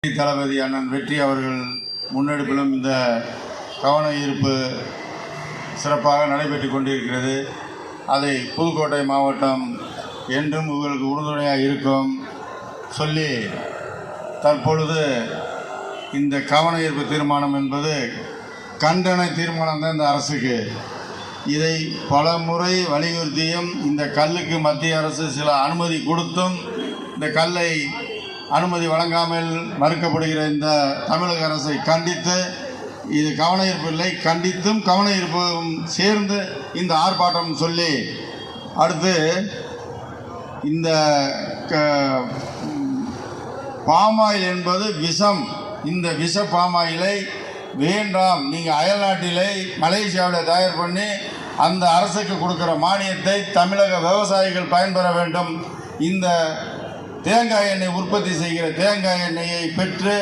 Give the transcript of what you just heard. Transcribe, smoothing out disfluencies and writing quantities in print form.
தளபதி அண்ணன் வெற்றி அவர்கள் முன்னெடுப்பிலும் இந்த கவன ஈர்ப்பு சிறப்பாக நடைபெற்று கொண்டிருக்கிறது. அதை புதுக்கோட்டை மாவட்டம் என்றும் உங்களுக்கு உறுதுணையாக இருக்கும் சொல்லி தற்பொழுது இந்த கவன ஈர்ப்பு தீர்மானம் என்பது கண்டன தீர்மானம் தான் இந்த அரசுக்கு. இதை பல முறை வலியுறுத்தியும் இந்த கல்லுக்கு மத்திய அரசு சில அனுமதி கொடுத்தும் இந்த கல்லை அனுமதி வழங்காமல் மறுக்கப்படுகிற இந்த தமிழக அரசை கண்டித்து, இது கவன ஈர்ப்பு இல்லை, கண்டித்தும் கவன ஈர்ப்பும் சேர்ந்து இந்த ஆர்ப்பாட்டம் சொல்லி, அடுத்து இந்த பாமாயில் என்பது விஷம். இந்த விஷ பாமாயிலை வேண்டாம், நீங்கள் அயல்நாட்டிலே மலேசியாவில் தயார் பண்ணி அந்த அரசுக்கு கொடுக்குற மானியத்தை தமிழக விவசாயிகள் பயன்பெற வேண்டும். இந்த தேங்காய் எண்ணெய் உற்பத்தி செய்கிற தேங்காய் எண்ணெயை பெற்று